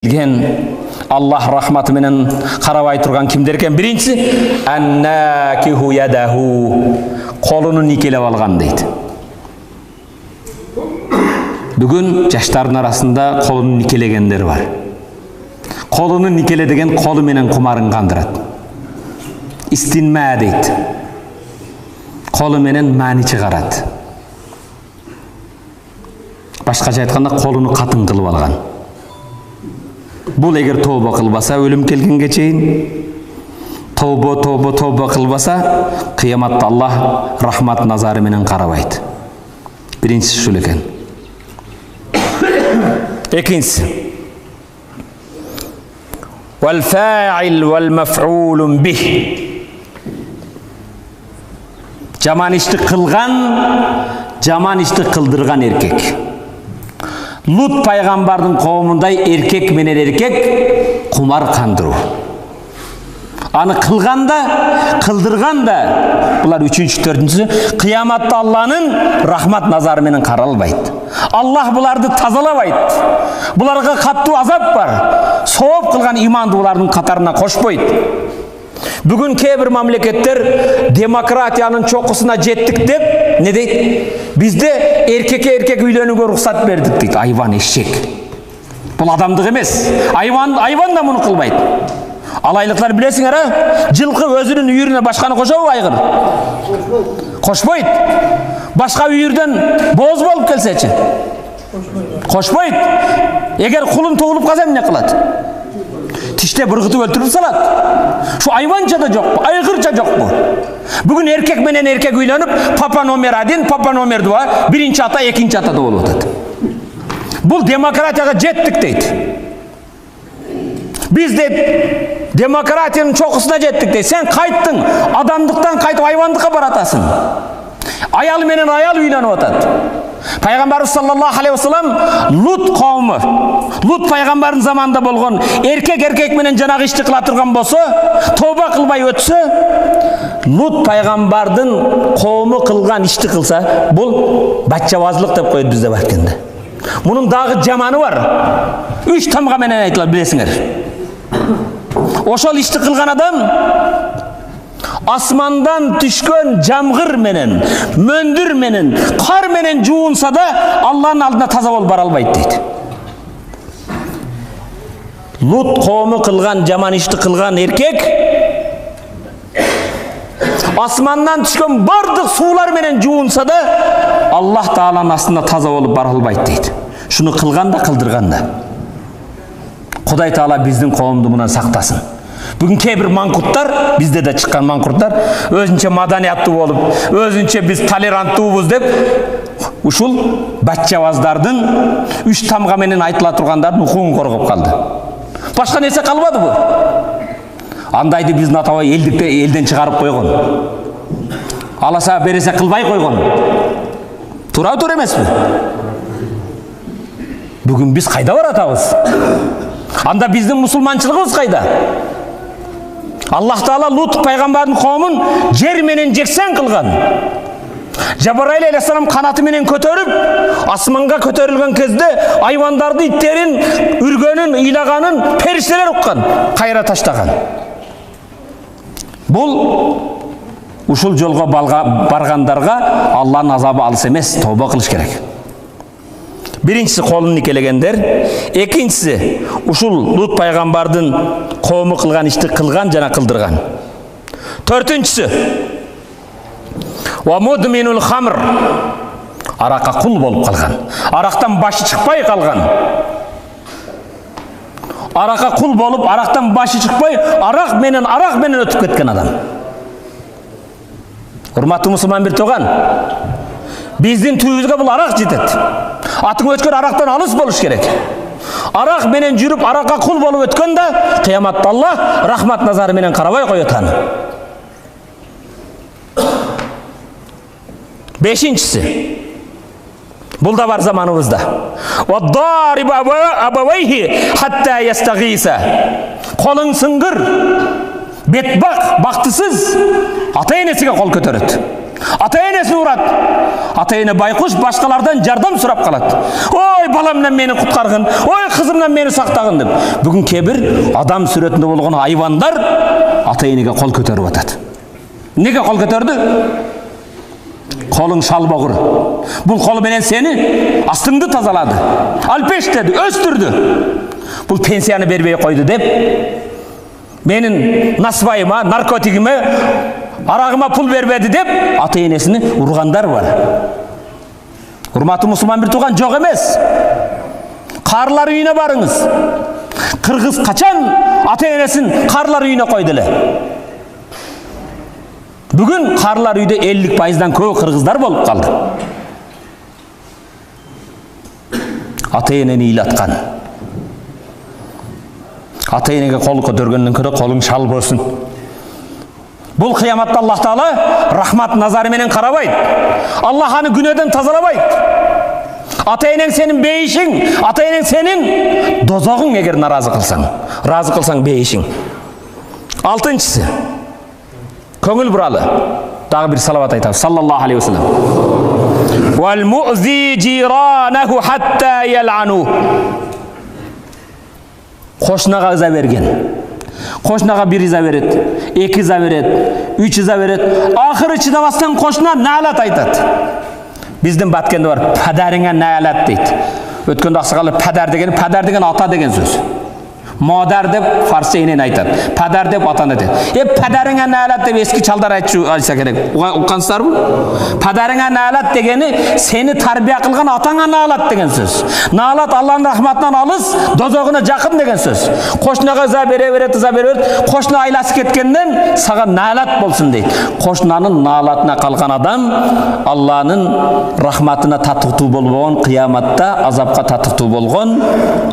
Аллах рахматы менен карабай турган кимдер экен? Биринчиси аннакиху ядаху, колунун никелеп алган дейт. Бүгүн жаштардын арасында колунун никелегендер бар. Колунун никеле деген колу менен кумарын кандырат. Истинма дейт. Колу менен маани чыгарат. Башкача айтканда колуну катын кылып алган. Бұл егер тоба қылбаса, өлім келгенге чейін, тоба қылбаса, қияматта Аллах рахмат назары менен қарабайды. Биринчisi шул экен. Экинчisi вал фаил вал маф'улун бих. Жаман ишти кылган, жаман ишти кылдырган эркек. Lut пайгамбардын коомундай эркек менен эркек кумар кандыруу. Аны кылганда, кылдырганда, булар үчүнчү, төртүнчүсү, кыяматта Алланын рахмат назары менен каралбайт. Аллах буларды тазалабайт. Буларга каттуу азап бар. Сооп кылган иманды булардын катарына кошпойт. Бүгүн кээ бир мамлекеттер демократиянын чокусуна жеттик деп, не дейт? Бизде эркекке эркек үйлөнүүгө уруксат бердик дейт. Айван, эшек. Бул адамдык эмес. Айван да муну кылбайт. Алайлыктар билесиңер, жылкы өзүнүн үйүрүнө башканы кошобу айгыр? Кошпойт. Башка үйүрдөн боз болуп келсечи? Кошпойт. Эгер кулун тугулуп калса эмне кылат? Тиште быргытып өлтүрүп салат. Шу айванча да жокпу, айгырча жокпу? Бүгүн эркек менен эркек үйлөнүп, папа номер 1, папа номер 2, биринчи ата, экинчи атада болуп атат. Бул демократияга жеттик дейт. Биз де демократиянын чокусуна жеттик дейт. Сен кайттың, адамдыктан кайтып айвандыкка баратасың. Аял менен аял үйлөнүп атат. Пайгамбарыбыз саллаллаху алейхи вассалам Лут коому, Лут пайгамбардын заманында болгон эркек менен жанагы ишти кыла турган болсо, тоба кылбай өтсө, Лут пайгамбардын коому кылган ишти кылса, бул баччабаздык деп коет бизде бар экенде. Мунун дагы жаманы бар. 3 тамга менен айтылат, билесиңер. Ошол ишти кылган адам асмандан түшкөн жамгыр менен, мөндүр менен, кар менен жуунса да Алланын алдына таза болуп бара албайт дейт. Лут коому кылган жаман ишти кылган эркек асмандан түшкөн бардык суулар менен жуунса да Аллах Тааланын астында таза болуп бара албайт дейт. Шуну кылганда, кылдырганда. Кудай Таала биздин коомду мындан сактасын. Бүгүн кээ бир маңкурттар, бизде да чыккан маңкурттар, өзүнчө маданияттуу болуп, өзүнчө биз толеранттуубуз деп, ушул баччабаздардын 3 тамга менен айтыла тургандардын укугун коргоп калды. Башка нерсе калбадыбы? Андайды биздин атабай элден чыгарып койгон. Аласа бересе кылбай койгон. Туура эмеспи? Бүгүн биз кайда баратабыз? Анда биздин мусулманчылыгыбыз кайда? Аллах Таала Лут пайгамбардын коомун жер менен жексен кылган. Жабраил алейхиссалам канаты менен көтөрүп, асманга көтөрүлгөн кезде айвандарды, иттерин, үргөнүн, ыйлаганын периштелер уккан, кайра таштаган. Бул ушул жолго баргандарга Алланын азабы алыс эмес, тоба кылыш керек. Биринчиси колун никелегендер, экинчиси ушул Лут пайгамбардын коому кылган ишти кылган жана кылдырган. Төртүнчүсү ва мудминул хамр, аракка кул болуп калган. Арактан башы чыкпай калган. Аракка кул болуп, арактан башы чыкпай, арак менен өтүп кеткен адам. Урматтуу мусулман бир тууган, биздин түбүбүзгө бул арак жетет. Атың өткөр арактан алыс болуш керек. Арак менен жүрүп, аракка кул болуп өткөндө, кыяматта Аллах рахмат назары менен карабай коет аны. Бешинчиси, бул да бар заманыбызда. Ва дарибу абавайхи хатта ястагиса. Колуң сыңгыр, бетбак, бактысыз ата энесиге кол көтөрөт. Ата-енесін ұрады. Ата-ене байқұш башқалардан жардам сұрап қалады. Ой, баламнан мені құтқарғын, ой, қызымнан мені сақтағын деп. Бүгін кейбір адам сүретінде болған айвандар ата-енеге қол көтеріп атады. Неге қол көтерді? Қолың шалбағыр. Бұл қолыменен сені астыңды тазалады, алпештеді, өстірді. Бұл пенсияны бербей қойды деп, менің насыбайыма, наркотигіме, арағыма пұл бербеді деп, ата-енесini ұрғандар бар. Урматы мұсылман бір туған жоқ емес. Қарылар үйіне барыңыз. Қырғыз қачан ата-енесін қарылар үйіне қойдылы? Бүгін қарылар үйде 50%-дан көп қырғыздар болып қалды. Ата-енені илатқан. Ата-енеге қол көтергеннен көрі қолың шал болсын. Бұл қияматта Аллах Тағала рахмат назарыменен қарабайды. Аллах аны күнәден тазалабайды. Ата-енең сенің бейішің, ата-енең сенің дозоғың егер разы қылсаң бейішің. Алтыншысы, көңіл бұралы. Дағы бір салават айтамыз. Саллаллаху алейхи вассалам. Вал муъзи жиранаху хатта ял'ану. Қошынаға ыза берген. Қошынаға бір ыза береді, 2 ыза береді, 3 ыза береді. Ақыры чыдамастан қошына нәлат айтады. Біздің баткенде бар, падарыңа нәлат дейді. Өткенде ақсақалы падар деген ата деген сөз. Мадар деп фарсы енен айтады. Падар деп атаны дейді. Падарыңа нәлат деп ескі чалдар айтса керек. Ұққансыздар бұл? Падарыңа нәлат дегені сені тарбия қылған атаңа нәлат деген сөз. Нәлат Алланың рахматынан алыс, дозоғына жақын деген сөз. Қошынаға ыза бере береді. Қошына айласы кеткеннен саған нәлат болсын дейді. Қошынаның нәлатына қалған адам Алланың рахматына татықту болған, қияматта азапқа татықту болған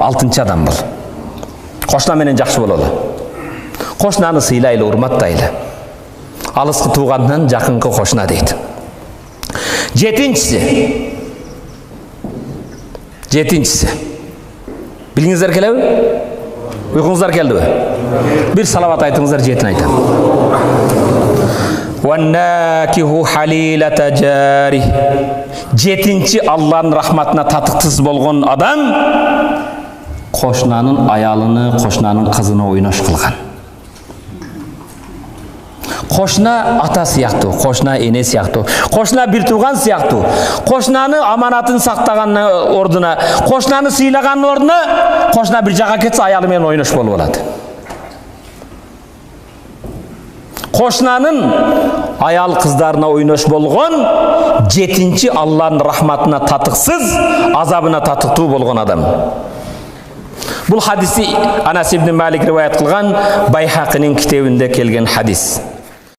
6-шы адам бұл. Қошына менен жақшы болалы. Қошынаны сыйлайлы, урматтайлы. Алысқы туғаннан жақынқы қошына дейді. Жетіншісі. Біліңіздер келеу? Ұйқыңыздар келді бі? Bir salavat aytыңыздар, жетін айтам. Ваннакиху халилата жари. Жетінші Алланың рахматына татықсыз болған адам қошынаның аялыны, қошынаның қызыны ойнаш қылған. Қошына ата сияқты, қошына ене сияқты, қошына бір туған сияқты, қошынаны аманатын сақтаған ордына, қошынаны сыйлаған ордына, қошына бір жаққа кетсе аялымен ойнаш болып болады. Қошынаның аял қыздарына ойнаш болған, жетінші Алланың рахматына татықсыз, азабына татықту болған адам. Бұл хадисі Анас ибн Малик риваят қылған Байхақының кітебінде келген хадис.